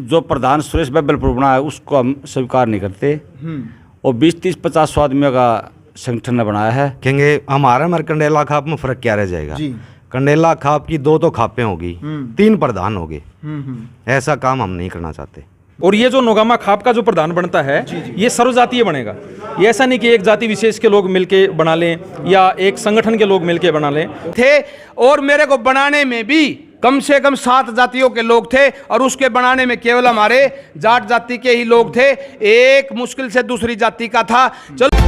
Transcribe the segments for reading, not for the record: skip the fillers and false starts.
जो प्रधान सुरेश बब्बलपुर बना है उसको हम स्वीकार नहीं करते। और 20-30-50 आदमियों का संगठन ने बनाया है। कहेंगे हमारे में कंडेला खाप में फर्क क्या रह जाएगा? कंडेला खाप की 2 तो खापें होगी, 3 प्रधान होंगे। ऐसा काम हम नहीं करना चाहते। और ये जो नोगामा खाप का जो प्रधान बनता है ये सर्वजातीय बनेगा। ये ऐसा नहीं कि एक जाति विशेष के लोग मिलके बना लें या एक संगठन के लोग मिलके बना लें थे। और मेरे को बनाने में भी कम से कम 7 जातियों के लोग थे और उसके बनाने में केवल हमारे जाट जाति के ही लोग थे। एक मुश्किल से दूसरी जाति का था। चलो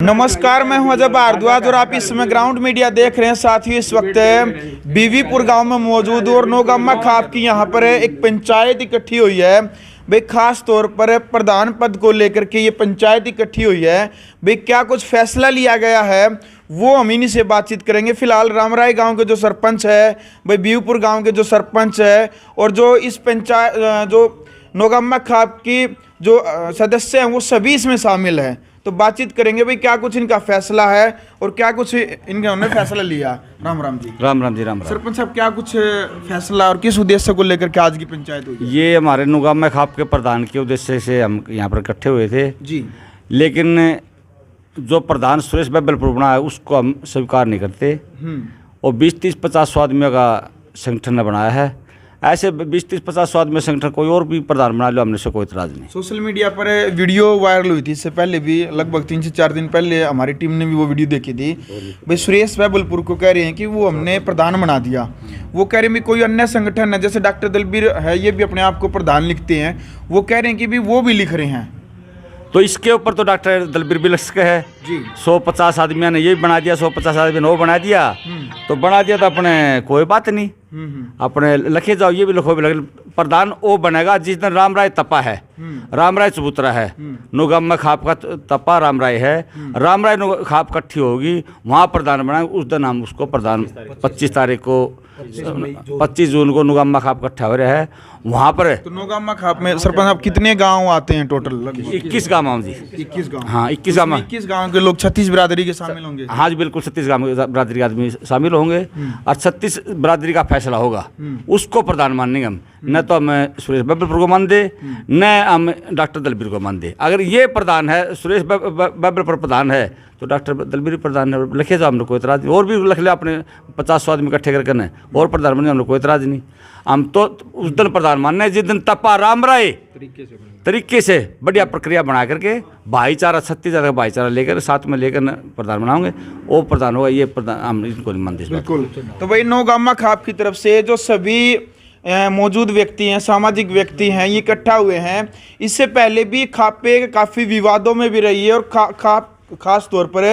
नमस्कार, मैं हूं अजय भारद्वाज और आप इस समय ग्राउंड मीडिया देख रहे हैं। साथियों, इस वक्त बीवीपुर गांव में मौजूद और नोगामा खाप की यहां पर एक पंचायत इकट्ठी हुई है। भाई खास तौर पर प्रधान पद को लेकर के ये पंचायत इकट्ठी हुई है। भाई क्या कुछ फैसला लिया गया है वो हम इन्हीं से बातचीत करेंगे। फिलहाल रामराय गांव के जो सरपंच है, भाई बीवीपुर गांव के जो सरपंच है और जो इस पंचायत जो नोगामा खाप की जो सदस्य हैं वो सभी इसमें शामिल हैं। तो बातचीत करेंगे भाई क्या कुछ इनका फैसला है और क्या कुछ इन्होंने फैसला लिया। राम राम जी। राम राम जी। राम राम। सरपंच साहब, क्या कुछ फैसला और किस उद्देश्य को लेकर के आज की पंचायत हुई? ये हमारे नोगामा खाप के प्रधान के उद्देश्य से हम यहाँ पर इकट्ठे हुए थे जी। लेकिन जो प्रधान सुरेश बब्बलपुर बना है उसको हम स्वीकार नहीं करते। और 20-30-50 आदमियों का संगठन ने बनाया है। ऐसे 20-30-50 आदमी संगठन कोई और भी प्रधान बना लो, हमने से कोई इतराज नहीं। सोशल मीडिया पर वीडियो वायरल हुई थी, इससे पहले भी लगभग 3 से 4 दिन पहले हमारी टीम ने भी वो वीडियो देखी थी। भाई सुरेश बब्बलपुर को कह रहे हैं कि वो हमने प्रधान बना दिया। वो कह रहे हैं भी कोई अन्य संगठन है, जैसे डॉक्टर दलबीर है, ये भी अपने आप को प्रधान लिखते हैं। वो कह रहे हैं कि भी वो भी लिख रहे हैं। तो इसके ऊपर तो डॉक्टर दलबीर भी लक्ष्य है जी। 150 आदमियों ने ये बना दिया, 150 आदमी ने वो बना दिया। तो बना दिया तो अपने कोई बात नहीं, अपने लिखे जाओ, ये भी लिखो भी। प्रधान वो बनेगा जिस दिन रामराय तपा है, रामराय चबूतरा है, नोगामा खाप का तपा रामराय है, रामराय खाप इकट्ठी होगी, वहाँ प्रधान बनाएंगे। उस दिन हम उसको प्रधान 25 तारीख को 25 जून को नोगामा खाप इकट्ठा हो रहा है वहाँ पर। तो नोगामा खाप में सरपंच साहब कितने गांव आते हैं टोटल? 21 गाँव जी। 21 गाँव। हाँ 21 गाँव। 21 गाँव के लोग 36 बिरादरी के शामिल होंगे? हाँ जी बिल्कुल, 36 गाँव बिरादरी के आदमी शामिल होंगे और 36 बिरादरी का फैसला होगा, उसको प्रधान मानेंगे हम। न तो हम सुरेश बब्बलपुर को मान दे, न हम डॉक्टर दलबीर को मान दे। अगर ये प्रधान है, सुरेश बब्बलपुर प्रधान है, तो डॉक्टर दलबीर प्रधान है, लिखे जाओ, हमने कोई इतराज नहीं। और भी लिख ले अपने 50 आदमी इकट्ठे करके और प्रधान बने, हमने कोई इतराज नहीं। हम तो उस दिन प्रधान मानने जिस दिन तपा रामराय तरीके से बढ़िया प्रक्रिया बना करके भाईचारा 36 का भाईचारा लेकर साथ में लेकर प्रधान बनाओगे, वो प्रधान होगा। ये प्रधान हम इनको नहीं मानते। बिल्कुल। तो भाई नोगामा खाप की तरफ से जो सभी मौजूद व्यक्ति हैं, सामाजिक व्यक्ति हैं, ये इकट्ठा हुए हैं। इससे पहले भी खापे काफ़ी विवादों में भी रही है और खाप खास तौर पर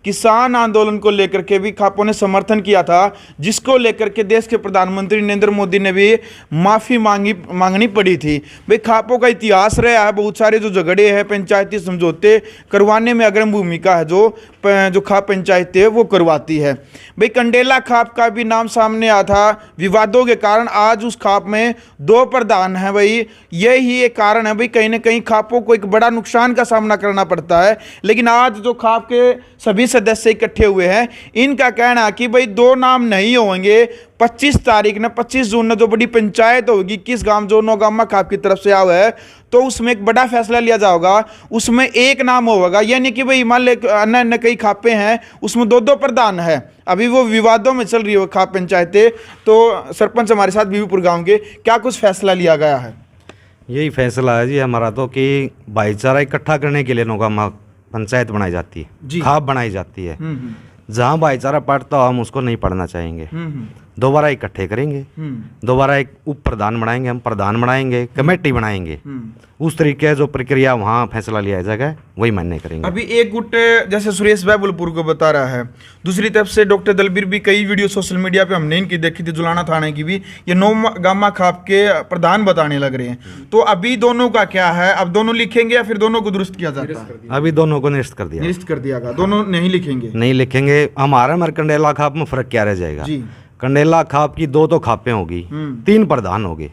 किसान आंदोलन को लेकर के भी खापों ने समर्थन किया था, जिसको लेकर के देश के प्रधानमंत्री नरेंद्र मोदी ने भी माफ़ी मांगनी पड़ी थी। भाई खापों का इतिहास रहा है, बहुत सारे जो झगड़े हैं, पंचायती समझौते करवाने में अग्रणी भूमिका है जो खाप पंचायत है वो करवाती है। भाई कंडेला खाप का भी नाम सामने आया था विवादों के कारण। आज उस खाप में 2 प्रधान हैं। भाई यही एक कारण है, भाई कहीं ना कहीं खापों को एक बड़ा नुकसान का सामना करना पड़ता है। लेकिन आज जो खाप के सभी सदस्य इकट्ठे हुए हैं, इनका कहना है कि भाई 2 नाम नहीं होंगे। 25 तारीख न 25 जून न जो बड़ी पंचायत होगी, 21 गांव जो नोगामा खाप की तरफ से आया है, तो उसमें एक बड़ा फैसला लिया जाएगा। उसमें एक नाम होगा, यानी कि भाई मान ले अन्य कई खापे हैं, उसमें 2-2 प्रधान है। अभी वो विवादों में चल रही है खाप पंचायतें। तो सरपंच हमारे साथ बीवीपुर गाँव के, क्या कुछ फैसला लिया गया है? यही फैसला है जी हमारा तो कि भाईचारा इकट्ठा करने के लिए नोगामा पंचायत बनाई जाती है, खाप बनाई जाती है। जहाँ भाईचारा पढ़ता हो हम उसको नहीं पढ़ना चाहेंगे। दोबारा इकट्ठे करेंगे, दोबारा एक उप प्रधान बनाएंगे, हम प्रधान बनाएंगे, कमेटी बनाएंगे। उस तरीके जो प्रक्रिया वहाँ फैसला लिया जाएगा वही मान्य करेंगे। अभी एक गुट जैसे सुरेश बब्बलपुर को बता रहा है, दूसरी तरफ से डॉक्टर दलबीर भी कई वीडियो सोशल मीडिया पे हमने इनकी देखी थी, जुलाना थाने की भी, ये नोगामा खाप के प्रधान बताने लग रहे हैं। तो अभी दोनों का क्या है? अब दोनों लिखेंगे या फिर दोनों को दुरुस्त किया जाता है? अभी दोनों को निरस्त कर दिया। निरस्त कर दिया गया, दोनों नहीं लिखेंगे? नहीं लिखेंगे। हमारे में कंडेला खाप में फर्क क्या रह जाएगा? कंडेला खाप की 2 तो खापें होगी, 3 प्रधान होंगे।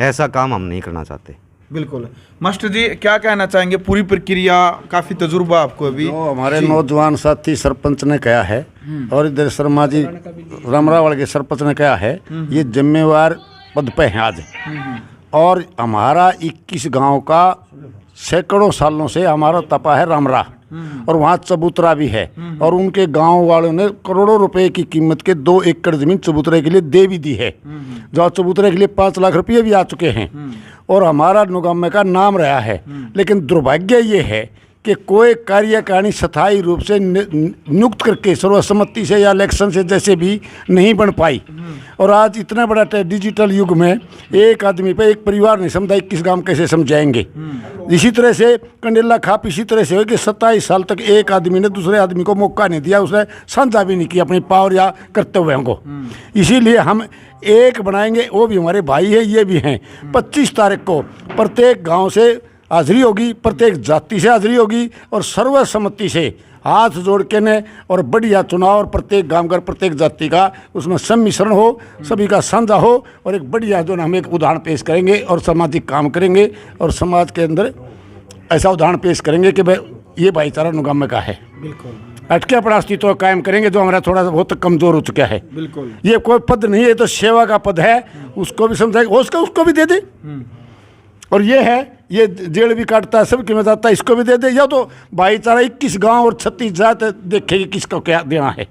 ऐसा काम हम नहीं करना चाहते। बिल्कुल। मास्टर जी क्या कहना चाहेंगे? पूरी प्रक्रिया, काफी तजुर्बा आपको अभी। तो हमारे नौजवान साथी सरपंच ने कहा है और इधर शर्मा जी रामरावल के सरपंच ने कहा है, ये जिम्मेवार पद पे हैं आज। और हमारा 21 गांव का सैकड़ों सालों से हमारा तपा है रामरा, और वहाँ चबूतरा भी है, और उनके गांव वालों ने करोड़ों रुपए की कीमत के 2 एकड़ जमीन चबूतरे के लिए दे भी दी है, जो चबूतरे के लिए 5 लाख रुपये भी आ चुके हैं, और हमारा नौगामा का नाम रहा है। लेकिन दुर्भाग्य ये है कि कोई कार्यकारिणी स्थायी रूप से नियुक्त करके सर्वसम्मति से या इलेक्शन से जैसे भी नहीं बन पाई। और आज इतना बड़ा डिजिटल युग में एक आदमी पे एक परिवार नहीं समझा 21 गांव कैसे समझाएंगे। इसी तरह से कंडेला खाप इसी तरह से हो कि 27 साल तक एक आदमी ने दूसरे आदमी को मौका नहीं दिया, उसने साझा भी नहीं किया अपनी पावर या कर्तव्यों को। इसीलिए हम एक बनाएंगे, वो भी हमारे भाई हैं, ये भी हैं। 25 तारीख को प्रत्येक गाँव से हाजिरी होगी, प्रत्येक जाति से हाजिरी होगी, और सर्वसम्मति से हाथ जोड़ के ने और बढ़िया चुनाव, और प्रत्येक गांव का प्रत्येक जाति का उसमें सम्मिश्रण हो, सभी का साझा हो, और एक बढ़िया जो हम एक उदाहरण पेश करेंगे और सामाजिक काम करेंगे, और समाज के अंदर ऐसा उदाहरण पेश करेंगे कि भाई ये भाईचारा नौगामा का है। बिल्कुल अटके अपना अस्तित्व कायम करेंगे, जो हमारा थोड़ा बहुत कमजोर हो चुका है। बिल्कुल ये कोई पद नहीं है, तो सेवा का पद है, उसको भी समझाएंगे, उसको भी दे दे। और ये है, ये जेल भी काटता है, सबकी में जाता है, इसको भी दे दे। या तो भाईचारा 21 गांव और 36 जात देखेगी किसको क्या देना है।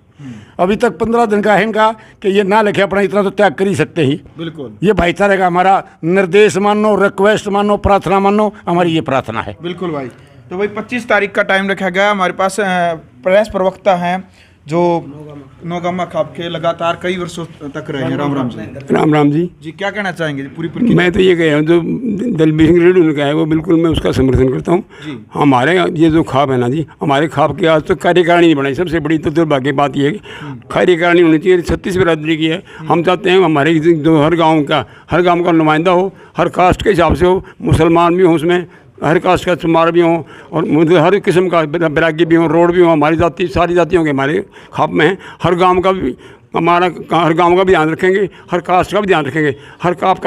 अभी तक 15 दिन का है इनका कि ये ना लिखे अपना, इतना तो त्याग कर ही सकते ही। बिल्कुल ये भाईचारे का हमारा निर्देश मानो, रिक्वेस्ट मानो, प्रार्थना मानो, हमारी ये प्रार्थना है। बिल्कुल भाई। तो भाई 25 तारीख का टाइम रखा गया। हमारे पास प्रेस प्रवक्ता हैं जो नौगामा खाप के लगातार कई वर्षों तक रहे हैं। राम राम जी। राम राम जी। जी क्या कहना चाहेंगे पूरी मैं तो ये कह रहा हूँ, जो दलबीर सिंह रेड्डी ने कहा है वो बिल्कुल मैं उसका समर्थन करता हूँ। हमारे ये जो खाप है ना जी, हमारे खाप के आज तो कार्यकारिणी नहीं बनाई। सबसे बड़ी तो दुर्भाग्य बात यह है कि कार्यकारिणी होनी चाहिए। 36 बिरादरी की है। हम चाहते हैं हमारे जो हर गाँव का नुमाइंदा हो, हर कास्ट के हिसाब से हो, मुसलमान भी हो, उसमें हर कास्ट का चुमार भी हों, और मतलब हर किस्म का बैरागी भी हों, रोड भी हों। हमारी जाति सारी जातियों के हमारे खाप में हैं। हर गांव का भी हर गांव का भी ध्यान रखेंगे, हर कास्ट का भी ध्यान रखेंगे, हर खाप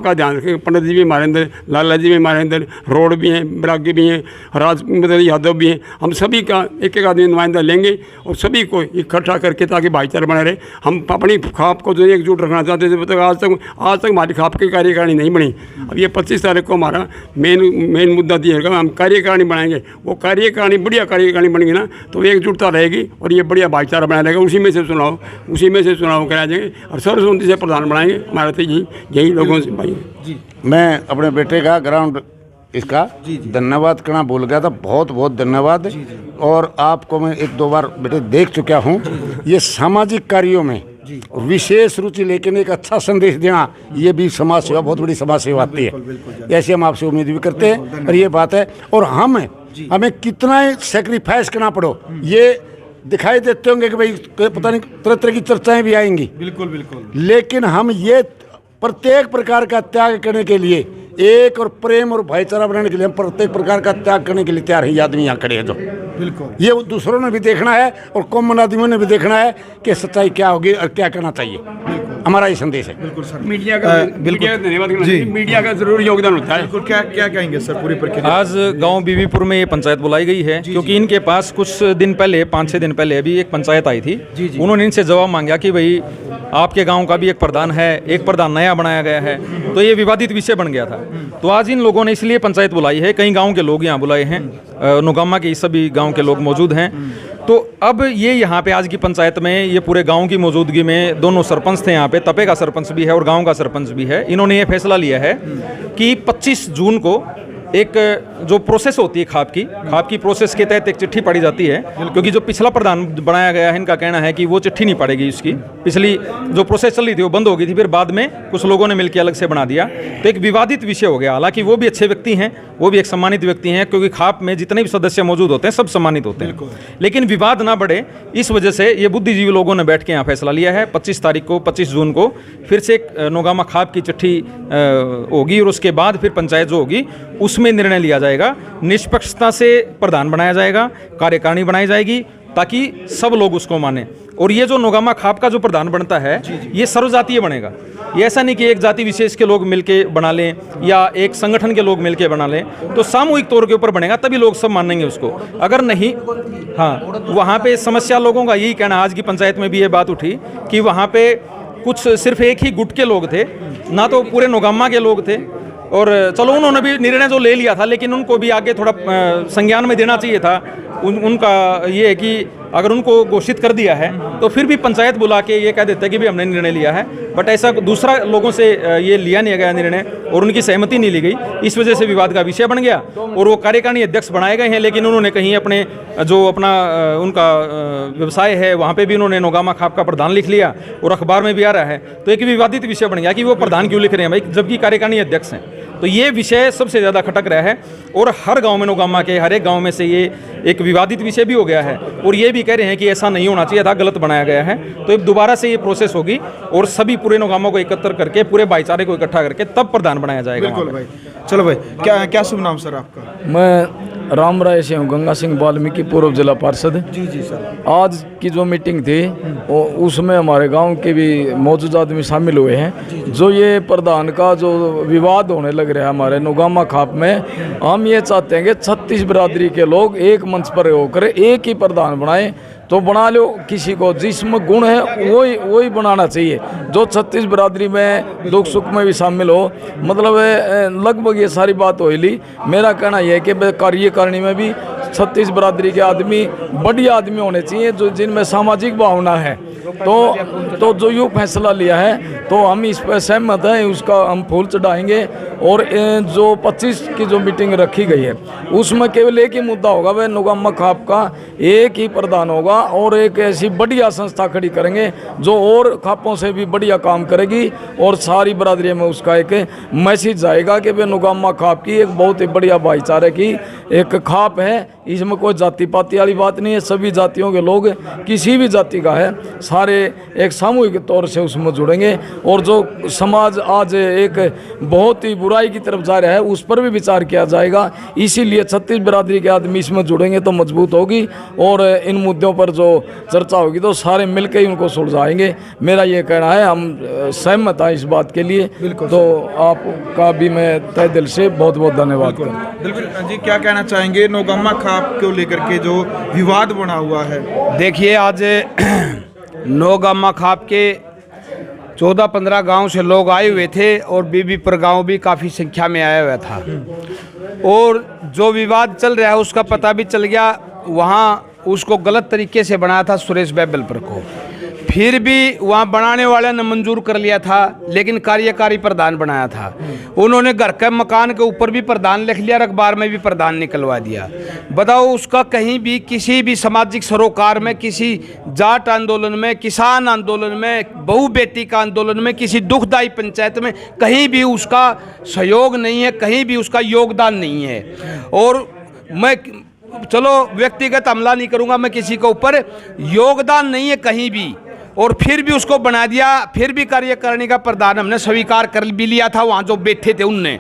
का ध्यान रखेंगे। पंडित जी भी हमारे अंदर, लाला जी भी हमारे अंदर, रोड भी हैं, बैरागी भी हैं, मतलब यादव भी हैं। हम सभी का एक एक आदमी नुमाइंदा लेंगे और सभी को इकट्ठा करके, ताकि भाईचारा बना रहे। हम अपनी खाप को जो एकजुट रखना चाहते थे, आज तक हमारी खाप की कार्यकारिणी नहीं बनी। अब ये 25 तारीख को हमारा मेन मुद्दा दिएगा, हम कार्यकारिणी बनाएंगे। वो कार्यकारिणी बढ़िया कार्यकारिणी बनेगी ना, तो एकजुटता रहेगी और ये बढ़िया भाईचारा बना रहेगा। उसी में से चुनाव कराए जाएंगे और सर्वसम्मति से प्रधान बनाएंगे। हमारा तो यही लोगों से भाई जी। मैं अपने बेटे का ग्राउंड इसका धन्यवाद करना भूल गया था। बहुत बहुत धन्यवाद। और आपको मैं 1-2 बार बेटे देख चुका हूँ। ये सामाजिक कार्यों में विशेष रुचि, लेकिन एक अच्छा संदेश देना, ये भी समाज सेवा, बहुत बड़ी समाज सेवा आती है। ऐसे हम आपसे उम्मीद भी करते हैं। और ये बात है, और हमें कितना सेक्रीफाइस करना पड़ो, ये दिखाई देते होंगे कि भाई पता नहीं तरह तरह की चर्चाएं भी आएंगी। बिल्कुल बिल्कुल। लेकिन हम ये प्रत्येक प्रकार का त्याग करने के लिए, एक और प्रेम और भाईचारा बनाने के लिए हम प्रत्येक प्रकार का त्याग करने के लिए तैयार है। आदमी यहाँ खड़े हैं जो बिल्कुल, ये दूसरों ने भी देखना है और कॉमन आदमियों ने भी देखना है कि सच्चाई क्या होगी और क्या करना चाहिए। हमारा ये संदेश है। बिल्कुल सर। मीडिया का धन्यवाद जी। मीडिया का जरूर योगदान होता है। बिल्कुल। क्या कहेंगे सर पूरी प्रक्रिया? आज गांव बीबीपुर में ये पंचायत बुलाई गई है, क्योंकि इनके पास कुछ दिन पहले, 5-6 दिन पहले अभी एक पंचायत आई थी। उन्होंने इनसे जवाब मांगा कि भाई आपके गांव का भी एक प्रधान है, एक प्रधान नया बनाया गया है, तो ये विवादित विषय बन गया था। तो आज इन लोगों ने इसलिए पंचायत बुलाई है, कई गाँव के लोग यहाँ बुलाए हैं, नौगामा के सभी गाँव के लोग मौजूद हैं। तो अब ये यहाँ पे आज की पंचायत में, ये पूरे गांव की मौजूदगी में, दोनों सरपंच थे यहाँ पे, तपे का सरपंच भी है और गांव का सरपंच भी है। इन्होंने ये फैसला लिया है कि 25 जून को एक जो प्रोसेस होती है खाप की प्रोसेस के तहत एक चिट्ठी पढ़ी जाती है, क्योंकि जो पिछला प्रधान बनाया गया है, इनका कहना है कि वो चिट्ठी नहीं पड़ेगी। उसकी पिछली जो प्रोसेस चल रही थी वो बंद हो गई थी, फिर बाद में कुछ लोगों ने मिलकर अलग से बना दिया, तो एक विवादित विषय हो गया। हालांकि वो भी अच्छे व्यक्ति हैं, वो भी एक सम्मानित व्यक्ति हैं, क्योंकि खाप में जितने भी सदस्य मौजूद होते हैं सब सम्मानित होते हैं, लेकिन विवाद ना बढ़े इस वजह से ये बुद्धिजीवी लोगों ने बैठ के यहाँ फैसला लिया है। 25 जून को फिर से एक नौगामा खाप की चिट्ठी होगी और उसके बाद फिर पंचायत जो होगी उसमें निर्णय लिया जाएगा। निष्पक्षता से प्रधान बनाया जाएगा, कार्यकारिणी बनाई जाएगी, ताकि सब लोग उसको माने। और ये जो नौगामा खाप का जो प्रधान बनता है, ये सर्वजातीय बनेगा। ये ऐसा नहीं कि एक जाति विशेष के लोग मिलके बना लें या एक संगठन के लोग मिलके बना लें, तो सामूहिक तौर के ऊपर बनेगा, तभी लोग सब मानेंगे उसको। अगर नहीं, हाँ, वहाँ पे समस्या लोगों का यही कहना, आज की पंचायत में भी ये बात उठी कि वहाँ पे कुछ सिर्फ एक ही गुट के लोग थे ना तो पूरे नौगामा के लोग थे, और चलो उन्होंने भी निर्णय जो ले लिया था, लेकिन उनको भी आगे थोड़ा संज्ञान में देना चाहिए था। उनका ये है कि अगर उनको घोषित कर दिया है तो फिर भी पंचायत बुला के ये कह देते हैं कि भी हमने निर्णय लिया है, बट ऐसा दूसरा लोगों से ये लिया नहीं गया निर्णय और उनकी सहमति नहीं ली गई, इस वजह से विवाद का विषय बन गया और वो कार्यकारिणी अध्यक्ष बनाए गए हैं। लेकिन उन्होंने कहीं अपने जो अपना उनका व्यवसाय है वहाँ पे भी उन्होंने नौगामा खाप का प्रधान लिख लिया और अखबार में भी आ रहा है, तो एक विवादित विषय बन गया कि वो प्रधान क्यों लिख रहे हैं भाई, जबकि कार्यकारिणी अध्यक्ष हैं। तो ये विषय सबसे ज़्यादा खटक रहा है और हर गांव में, नौगामा के हर एक गांव में से ये एक विवादित विषय भी हो गया है और ये भी कह रहे हैं कि ऐसा नहीं होना चाहिए था, गलत बनाया गया है। तो अब दोबारा से ये प्रोसेस होगी और सभी पूरे नौगामा को एकत्र करके, पूरे भाईचारे को इकट्ठा करके तब प्रधान बनाया जाएगा। बिल्कुल भाई। चलो भाई, क्या शुभ नाम सर आपका? मैं राम राय से हूँ, गंगा सिंह वाल्मीकि, पूर्व जिला पार्षद। जी जी सर। आज की जो मीटिंग थी उसमें हमारे गांव के भी मौजूद आदमी शामिल हुए हैं। जो ये प्रधान का जो विवाद होने लग रहा है हमारे नौगामा खाप में, हम ये चाहते हैं कि 36 बिरादरी के लोग एक मंच पर होकर एक ही प्रधान बनाए तो बना लो, किसी को जिसमें गुण है वही बनाना चाहिए, जो 36 बिरादरी में दुख सुख में भी शामिल हो। मतलब लगभग ये सारी बात हो ली। मेरा कहना यह है कि कार्यकारिणी में भी 36 बिरादरी के आदमी बढ़िया आदमी होने चाहिए, जो जिनमें सामाजिक भावना है। तो जो यूँ फैसला लिया है तो हम इस पर सहमत हैं, उसका हम फूल चढ़ाएंगे। और जो 25 की जो मीटिंग रखी गई है उसमें केवल एक ही मुद्दा होगा, वह नौगामा खाप का एक ही प्रधान होगा और एक ऐसी बढ़िया संस्था खड़ी करेंगे जो और खापों से भी बढ़िया काम करेगी और सारी बिरादरी में उसका एक मैसेज जाएगा कि वह नौगामा खाप की एक बहुत ही बढ़िया भाईचारे की एक खाप है। इसमें कोई जाति पाति वाली बात नहीं है, सभी जातियों के लोग किसी भी जाति का है सारे एक सामूहिक तौर से उसमें जुड़ेंगे। और जो समाज आज एक बहुत ही बुराई की तरफ जा रहा है उस पर भी विचार किया जाएगा। इसीलिए 36 बिरादरी के आदमी इसमें जुड़ेंगे तो मजबूत होगी और इन मुद्दों पर जो चर्चा होगी तो सारे मिलकर ही उनको सुलझाएंगे। मेरा ये कहना है, हम सहमत हैं इस बात के लिए। तो आपका भी मैं तहे दिल से बहुत बहुत धन्यवाद करता हूँ। बिल्कुल जी, क्या कहना चाहेंगे नौगामा खाप को लेकर के जो विवाद बना हुआ है? देखिए, आज नौगामा खाप के 14-15 गांव से लोग आए हुए थे और बीबीपुर गांव भी काफ़ी संख्या में आया हुआ था और जो विवाद चल रहा है उसका पता भी चल गया। वहाँ उसको गलत तरीके से बनाया था सुरेश बैबलपुर को, फिर भी वहाँ बनाने वाले ने मंजूर कर लिया था, लेकिन कार्यकारी प्रधान बनाया था। उन्होंने घर के मकान के ऊपर भी प्रधान लिख लिया, अखबार में भी प्रधान निकलवा दिया। बताओ, उसका कहीं भी किसी भी सामाजिक सरोकार में, किसी जाट आंदोलन में, किसान आंदोलन में, बहू बेटी का आंदोलन में, किसी दुखदाई पंचायत में कहीं भी उसका सहयोग नहीं है, कहीं भी उसका योगदान नहीं है। और मैं चलो व्यक्तिगत हमला नहीं करूँगा मैं किसी के ऊपर, योगदान नहीं है कहीं भी, और फिर भी उसको बना दिया। फिर भी कार्यकारिणी का प्रधान हमने स्वीकार कर भी लिया था वहाँ जो बैठे थे उनने,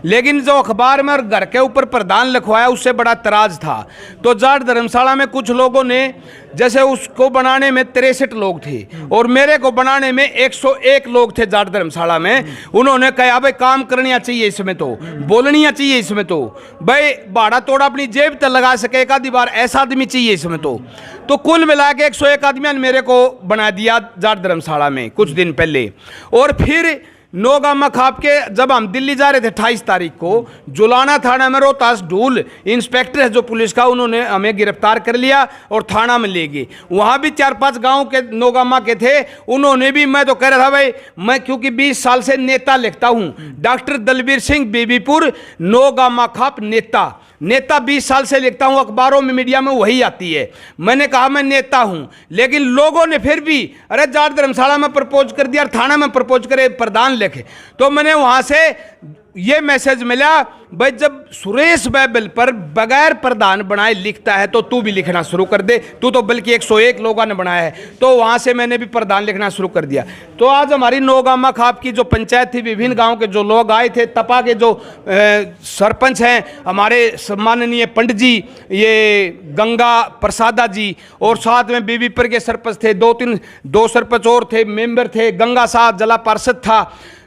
लेकिन जो अखबार में और घर के ऊपर प्रधान लिखवाया उससे बड़ा तराज था। तो जाट धर्मशाला में कुछ लोगों ने, जैसे उसको बनाने में 63 लोग थे और मेरे को बनाने में 101 लोग थे जाट धर्मशाला में, उन्होंने कहा भाई काम करना चाहिए इसमें, तो बोलनी चाहिए इसमें, तो भाई भाड़ा तोड़ा अपनी जेब तक लगा सके एक आधी बार, ऐसा आदमी चाहिए इसमें। तो कुल मिला के 101 आदमी ने मेरे को बना दिया जाट धर्मशाला में कुछ दिन पहले। और फिर नौगामा खाप के जब हम दिल्ली जा रहे थे 28 तारीख को, जुलाना थाना में रोहतास ढूल इंस्पेक्टर है जो पुलिस का, उन्होंने हमें गिरफ्तार कर लिया और थाना में ले गए। वहाँ भी 4-5 गांव के नौगामा के थे, उन्होंने भी, मैं तो कह रहा था भाई, मैं क्योंकि 20 साल से नेता लिखता हूँ, डॉक्टर दलबीर सिंह बीबीपुर नौगामा खाप नेता 20 साल से लिखता हूं, अखबारों में मीडिया में वही आती है। मैंने कहा मैं नेता हूं, लेकिन लोगों ने फिर भी अरे जाट धर्मशाला में प्रपोज कर दिया, थाना में प्रपोज करे, प्रधान लिखे। तो मैंने वहां से ये मैसेज मिला, भाई जब सुरेश बैबल पर बगैर प्रधान बनाए लिखता है तो तू भी लिखना शुरू कर दे, तू तो बल्कि 101 लोगों ने बनाया है। तो वहाँ से मैंने भी प्रधान लिखना शुरू कर दिया। तो आज हमारी नौगामा खाप की जो पंचायत थी, विभिन्न गांव के जो लोग आए थे, तपा के जो सरपंच हैं हमारे सम्माननीय पंडित जी, ये गंगा प्रसादा जी, और साथ में बीबीपुर के सरपंच थे, 2 सरपंच और थे, मेंबर थे, गंगा साहब जिला पार्षद था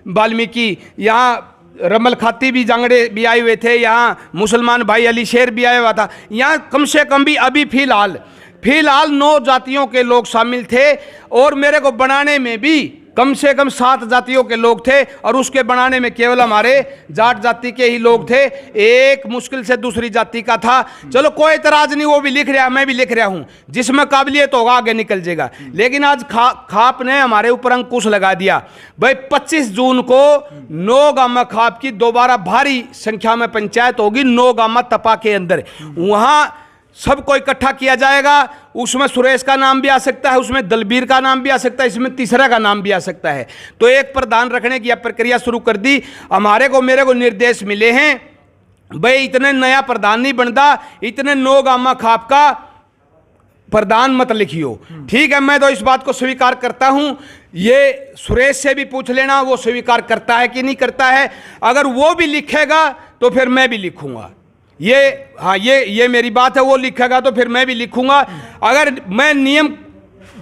वाल्मीकि, यहाँ रमल खाती भी जांगड़े भी आए हुए थे, यहाँ मुसलमान भाई अली शेर भी आया हुआ था। यहाँ कम से कम भी अभी फिलहाल 9 जातियों के लोग शामिल थे और मेरे को बनाने में भी कम से कम 7 जातियों के लोग थे और उसके बनाने में केवल हमारे जाट जाति के ही लोग थे, एक मुश्किल से दूसरी जाति का था। चलो कोई इतराज नहीं, वो भी लिख रहा, मैं भी लिख रहा हूं, जिसमें काबिलियत होगा आगे निकल जाएगा। लेकिन आज खाप ने हमारे ऊपर अंकुश लगा दिया। भाई 25 जून को नौगामा खाप की दोबारा भारी संख्या में पंचायत होगी नौगामा तपा के अंदर, वहां सबको इकट्ठा किया जाएगा। उसमें सुरेश का नाम भी आ सकता है, उसमें दलबीर का नाम भी आ सकता है, इसमें तीसरा का नाम भी आ सकता है। तो एक प्रधान रखने की प्रक्रिया शुरू कर दी। मेरे को निर्देश मिले हैं, भाई इतने नया प्रधान नहीं बनता, इतने नौगामा खाप का प्रधान मत लिखियो। ठीक है, मैं तो इस बात को स्वीकार करता हूं। ये सुरेश से भी पूछ लेना वो स्वीकार करता है कि नहीं करता है। अगर वो भी लिखेगा तो फिर मैं भी लिखूंगा। ये मेरी बात है, वो लिखेगा तो फिर मैं भी लिखूंगा। अगर मैं नियम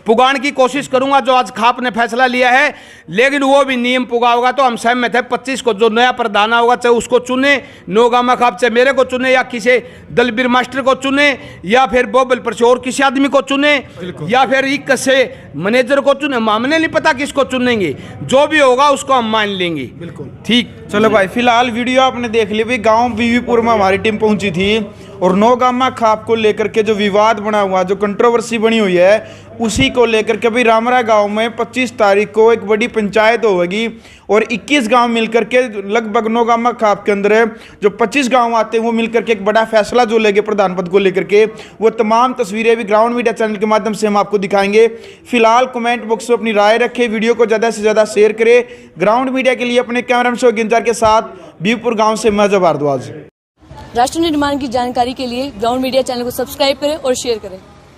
पुगाने की कोशिश करूंगा जो आज खाप ने फैसला लिया है, लेकिन वो भी नियम पुगाओगा तो हम सहमत है। 25 को जो नया प्रधान होगा चाहे उसको चुने नौगामा खाप, चाहे मेरे को चुने या किसी दलबीर मास्टर को चुने या फिर बोबल पर से और किसी आदमी को चुने या फिर एक से मैनेजर को चुने, हमने नहीं पता किसको चुनेंगे, जो भी होगा उसको हम मान लेंगे। बिल्कुल ठीक। चलो भाई, फिलहाल वीडियो आपने देख ली। भाई गांव बीवीपुर में हमारी टीम पहुंची थी और नौगामा खाप को लेकर के जो विवाद बना हुआ, जो कंट्रोवर्सी बनी हुई है, उसी को लेकर के भाई रामरा गांव में 25 तारीख को एक बड़ी पंचायत होगी और 21 गांव मिलकर के लगभग नौगामा खाप के अंदर जो 25 गांव आते हैं वो मिलकर के एक बड़ा फैसला जो लेंगे प्रधान पद को लेकर के। वो तमाम तस्वीरें भी ग्राउंड मीडिया चैनल के माध्यम से हम आपको दिखाएंगे। फिलहाल कमेंट बॉक्स में अपनी राय रखें, वीडियो को ज़्यादा से ज़्यादा शेयर करें। ग्राउंड मीडिया के लिए अपने कैमरामैन शो गिंजार के साथ बीवीपुर गाँव से मैं भारद्वाज। राष्ट्र निर्माण की जानकारी के लिए ग्राउंड मीडिया चैनल को सब्सक्राइब करें और शेयर करें।